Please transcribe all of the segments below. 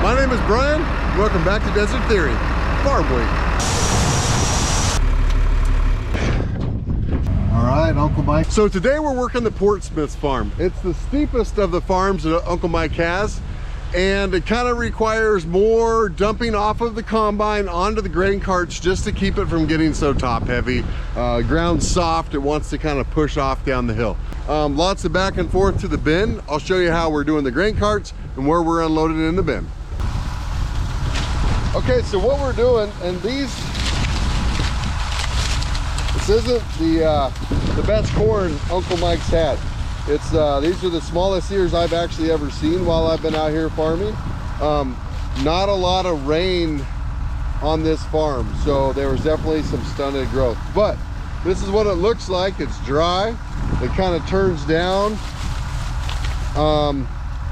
My name is Brian. Welcome back to Desert Theory, Farm Week. All right, Uncle Mike. So today we're working the Portsmouth farm. It's the steepest of the farms that Uncle Mike has, and it kind of requires more dumping off of the combine onto the grain carts just to keep it from getting so top heavy. Ground's soft, it wants to kind of push off down the hill. Lots of back and forth to the bin. I'll show you how we're doing the grain carts and where we're unloading in the bin. Okay, so what we're doing, and this isn't the best corn Uncle Mike's had. It's these are the smallest ears I've actually ever seen while I've been out here farming. Not a lot of rain on this farm, so there was definitely some stunted growth. But this is what it looks like. It's dry. It kind of turns down.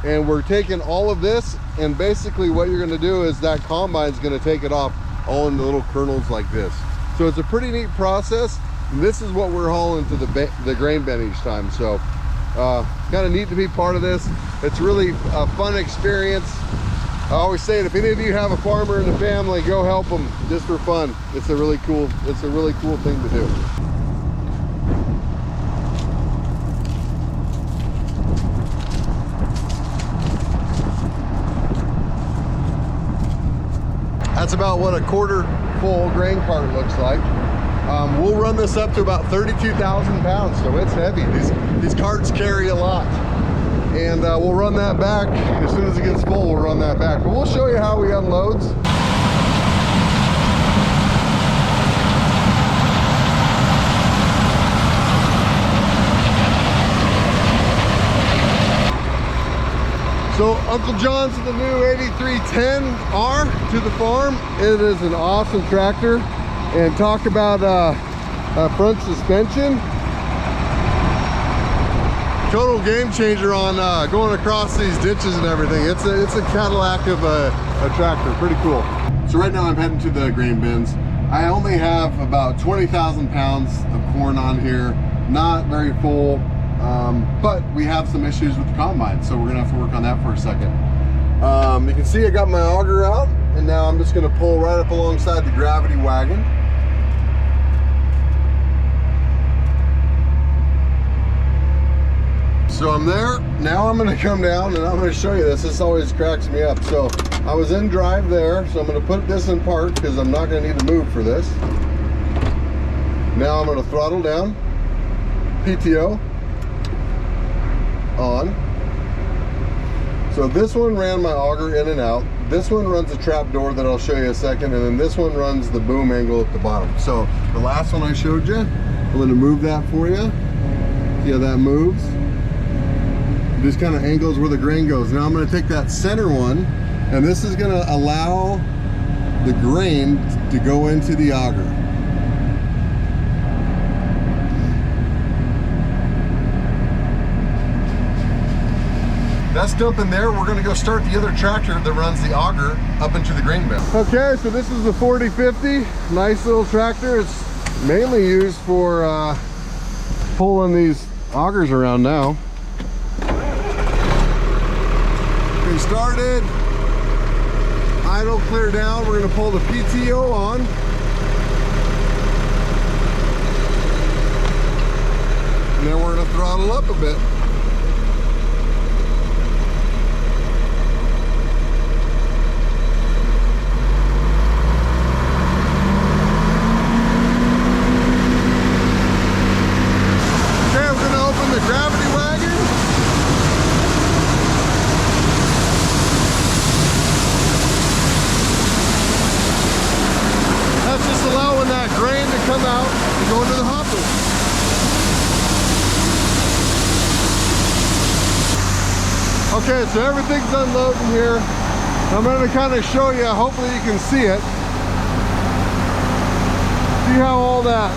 And we're taking all of this, and basically what you're going to do is that combine's going to take it off all into little kernels like this. So it's a pretty neat process. And this is what we're hauling to the grain bin each time. So kind of neat to be part of this. It's really a fun experience. I always say it, if any of you have a farmer in the family, go help them just for fun. It's a really cool thing to do. That's about what a quarter full grain cart looks like. We'll run this up to about 32,000 pounds, so it's heavy. These carts carry a lot. And we'll run that back. As soon as it gets full, we'll run that back. But we'll show you how we unloads. So Uncle John's the new 8310R to the farm. It is an awesome tractor. And talk about front suspension. Total game changer on going across these ditches and everything. It's a Cadillac of a tractor, pretty cool. So right now I'm heading to the grain bins. I only have about 20,000 pounds of corn on here, not very full, but we have some issues with the combine, so we're gonna have to work on that for a second. You can see I got my auger out, and now I'm just gonna pull right up alongside the gravity wagon. So I'm there. Now I'm gonna come down and I'm gonna show you this. This always cracks me up. So I was in drive there, so I'm gonna put this in park because I'm not gonna need to move for this. Now I'm gonna throttle down, PTO on. So this one ran my auger in and out. This one runs a trap door that I'll show you in a second, and then this one runs the boom angle at the bottom. So the last one I showed you, I'm gonna move that for you. See how that moves? Just kind of angles where the grain goes. Now I'm going to take that center one, and this is going to allow the grain to go into the auger. That's dumping there. We're going to go start the other tractor that runs the auger up into the grain bin. Okay, so this is the 4050. Nice little tractor. It's mainly used for pulling these augers around now. Started, idle, clear down. We're going to pull the PTO on. And then we're going to throttle up a bit. Okay, I'm going to open the gravity wagon. That's just allowing that grain to come out and go into the hopper. Okay, so everything's unloading here. I'm going to kind of show you, hopefully you can see it. See how all that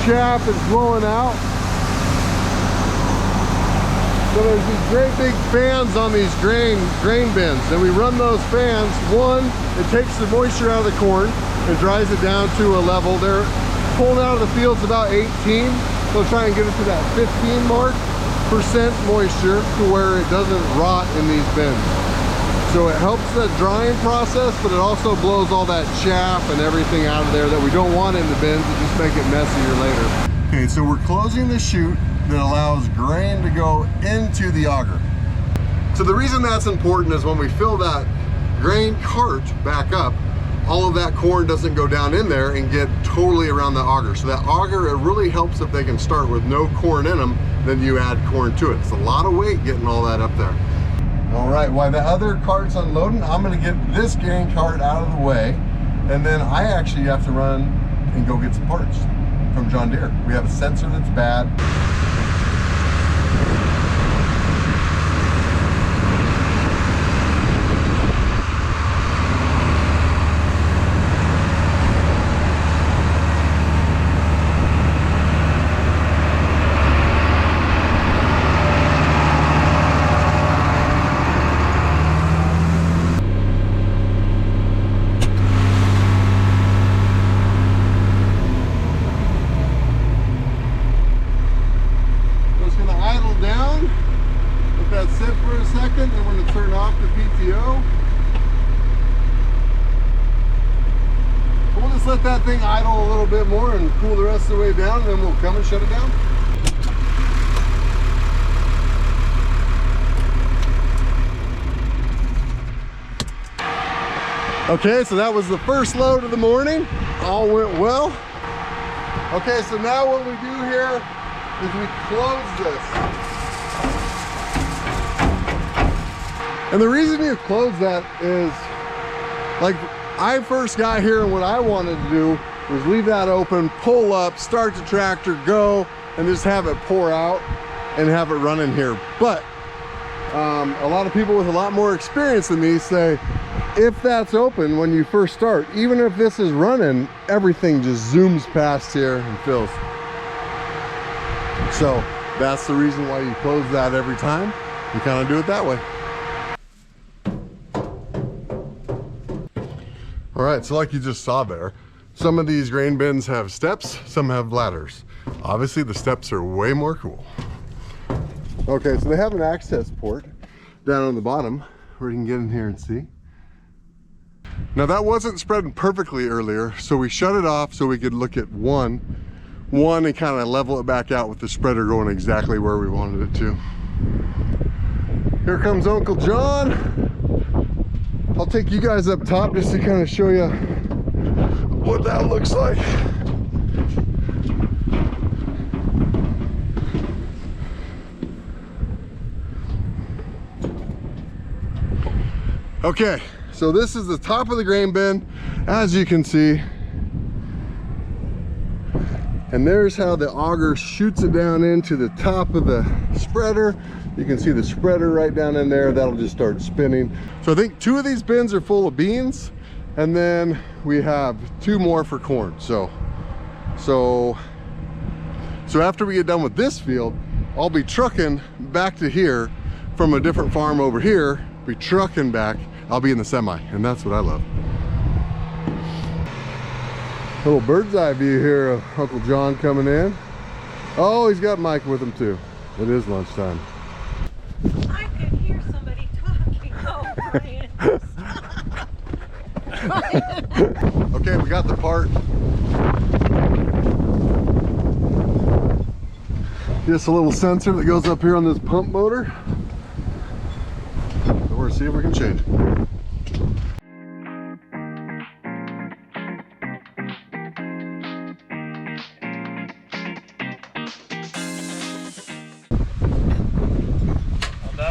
chaff is blowing out? So there's these great big fans on these grain bins, and we run those fans. One, it takes the moisture out of the corn and dries it down to a level. They're pulled out of the fields about 18. They'll try and get it to that 15% moisture to where it doesn't rot in these bins. So it helps the drying process, but it also blows all that chaff and everything out of there that we don't want in the bins and just make it messier later. Okay, so we're closing the chute that allows grain to go into the auger. So the reason that's important is when we fill that grain cart back up, all of that corn doesn't go down in there and get totally around the auger. So that auger, it really helps if they can start with no corn in them, then you add corn to it. It's a lot of weight getting all that up there. All right, while the other cart's unloading, I'm gonna get this grain cart out of the way, and then I actually have to run and go get some parts from John Deere. We have a sensor that's bad. Let that thing idle a little bit more and cool the rest of the way down, and then we'll come and shut it down. Okay, so that was the first load of the morning. All went well. Okay, so now what we do here is we close this. And the reason you close that is, like, I first got here and what I wanted to do was leave that open, pull up, start the tractor, go, and just have it pour out and have it run in here. But a lot of people with a lot more experience than me say, if that's open when you first start, even if this is running, everything just zooms past here and fills. So that's the reason why you close that every time. You kind of do it that way. All right, so like you just saw there, some of these grain bins have steps, some have ladders. Obviously the steps are way more cool. Okay, so they have an access port down on the bottom where you can get in here and see. Now that wasn't spreading perfectly earlier, so we shut it off so we could look at one and kind of level it back out with the spreader going exactly where we wanted it to. Here comes Uncle John. I'll take you guys up top just to kind of show you what that looks like. Okay, so this is the top of the grain bin, as you can see. And there's how the auger shoots it down into the top of the spreader. You can see the spreader right down in there. That'll just start spinning. So I think 2 of these bins are full of beans, and then we have 2 more for corn. So after we get done with this field, I'll be trucking back to here from a different farm over here, be trucking back. I'll be in the semi, and that's what I love. Little bird's eye view here of Uncle John coming in. Oh, he's got Mike with him too. It is lunchtime. I could hear somebody talking. Oh, Brian. Okay, we got the part. Just a little sensor that goes up here on this pump motor. So we're gonna see if we can change it.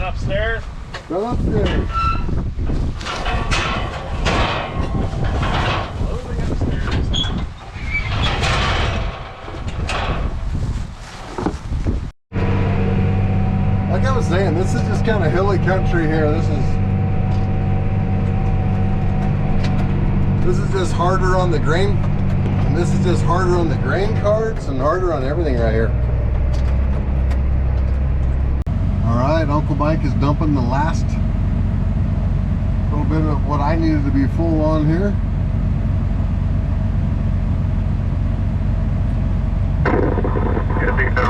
Upstairs? Go upstairs. Like I was saying, this is just kind of hilly country here. This is just harder on the grain, and this is just harder on the grain carts and harder on everything right here. All right, Uncle Mike is dumping the last little bit of what I needed to be full on here. I think so.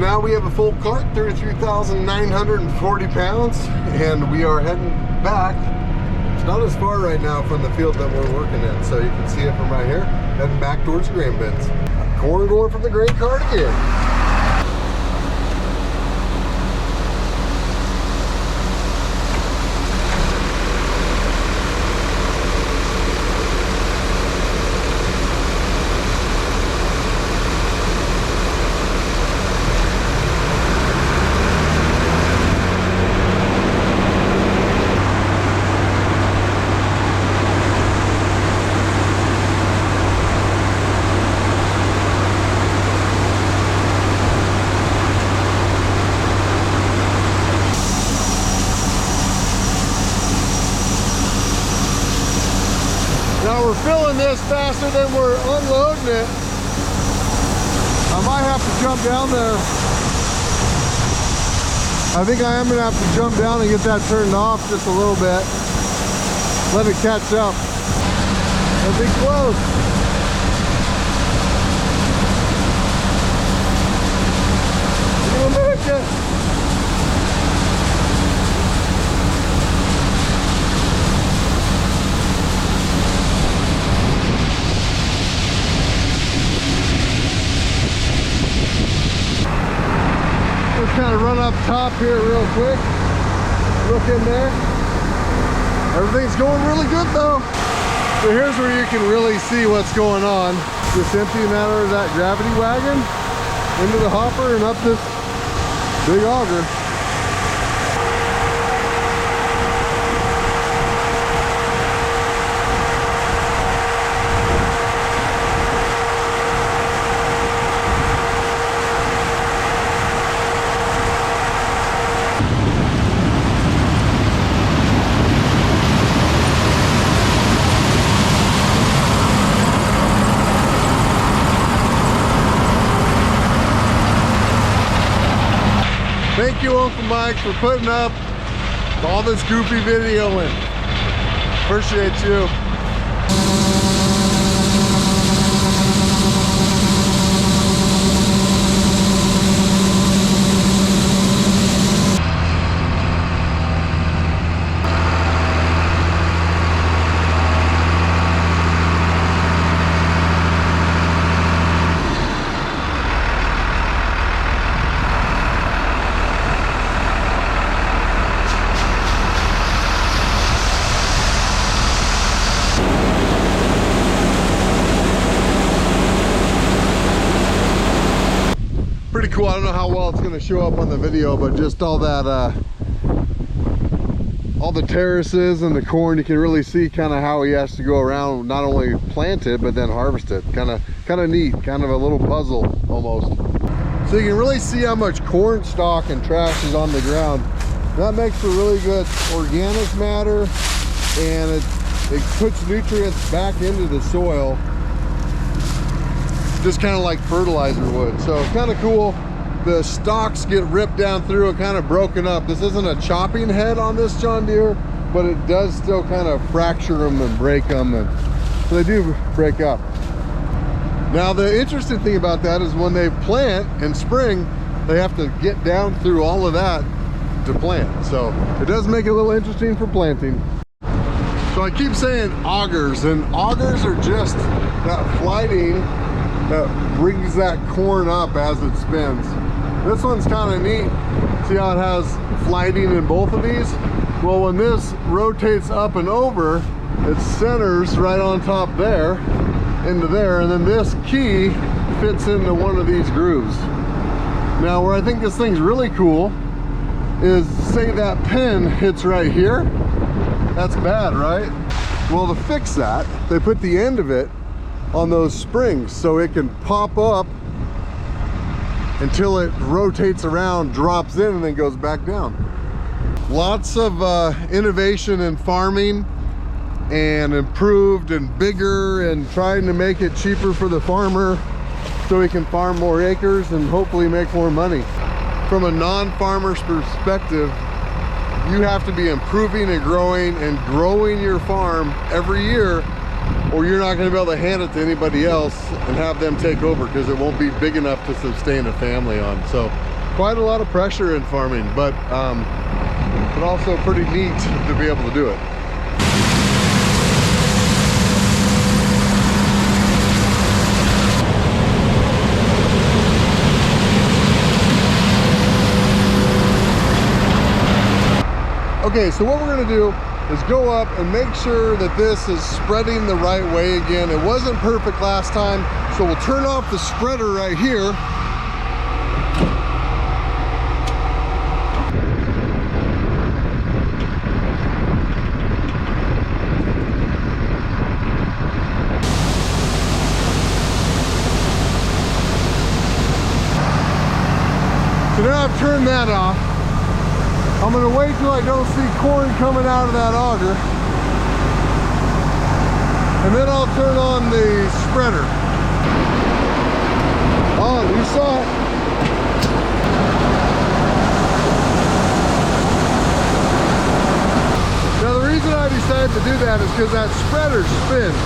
now we have a full cart, 33,940 pounds, and we are heading back. It's not as far right now from the field that we're working in, so you can see it from right here, heading back towards the grain bins. Corn going from the grain cart again. Now we're filling this faster than we're unloading it. I might have to jump down there. I think I am gonna have to jump down and get that turned off just a little bit. Let it catch up. It'll be close. Give me a minute, kid. Kind of run up top here real quick. Look in there. Everything's going really good though. So here's where you can really see what's going on. Just emptying out of that gravity wagon into the hopper and up this big auger. Thank you, Uncle Mike, for putting up all this goofy videoing. Appreciate you. Pretty cool. I don't know how well it's going to show up on the video, but just all that all the terraces and the corn, you can really see kind of how he has to go around, not only plant it but then harvest it. Kind of neat, kind of a little puzzle almost. So you can really see how much corn stalk and trash is on the ground. That makes for really good organic matter, and it puts nutrients back into the soil, just kind of like fertilizer would. So kind of cool. The stalks get ripped down through and kind of broken up. This isn't a chopping head on this John Deere, but it does still kind of fracture them and break them, and so they do break up. Now the interesting thing about that is when they plant in spring, they have to get down through all of that to plant. So it does make it a little interesting for planting. So I keep saying augers, and augers are just that flighting that brings that corn up as it spins. This one's kind of neat. See how it has flighting in both of these? Well, when this rotates up and over, it centers right on top there into there, and then this key fits into one of these grooves. Now where I think this thing's really cool is, say that pin hits right here. That's bad, right? Well, to fix that, they put the end of it on those springs so it can pop up until it rotates around, drops in, and then goes back down. Lots of innovation in farming, and improved and bigger, and trying to make it cheaper for the farmer so he can farm more acres and hopefully make more money. From a non-farmer's perspective, you have to be improving and growing your farm every year, or you're not going to be able to hand it to anybody else and have them take over, because it won't be big enough to sustain a family on. So quite a lot of pressure in farming, but also pretty neat to be able to do it. Okay, so what we're gonna do is go up and make sure that this is spreading the right way again. It wasn't perfect last time, so we'll turn off the spreader right here. So now I've turned that off. I'm gonna wait till I don't see corn coming out of that auger. And then I'll turn on the spreader. On, you saw it. Now the reason I decided to do that is because that spreader spins.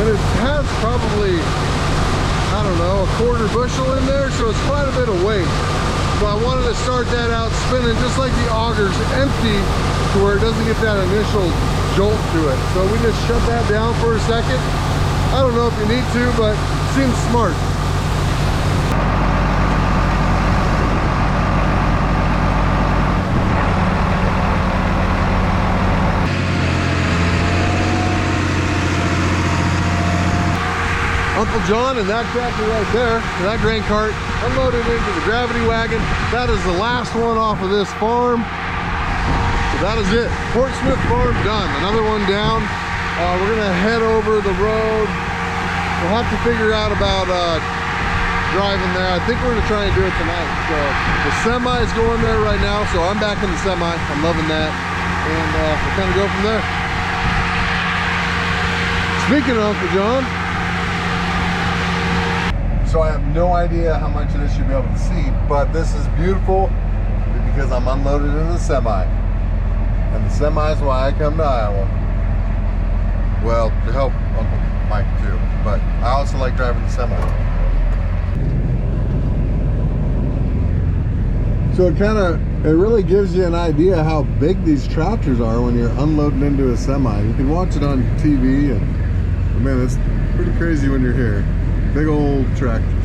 And it has probably, I don't know, a quarter bushel in there, so it's quite a bit of weight. So I wanted to start that out spinning just like the auger's empty to where it doesn't get that initial jolt to it. So we just shut that down for a second. I don't know if you need to, but it seems smart. Uncle John and that tractor right there, that grain cart, unloaded into the gravity wagon. That is the last one off of this farm. So that is it. Portsmouth farm done. Another one down. We're gonna head over the road. We'll have to figure out about driving there. I think we're gonna try and do it tonight. So the semi is going there right now. So I'm back in the semi. I'm loving that. And we'll kind of go from there. Speaking of Uncle John, so I have no idea how much of this you'll be able to see, but this is beautiful because I'm unloaded in the semi. And the semi is why I come to Iowa. Well, to help Uncle Mike too, but I also like driving the semi. So it really gives you an idea how big these tractors are when you're unloading into a semi. You can watch it on TV, and man, it's pretty crazy when you're here. Big old tractor.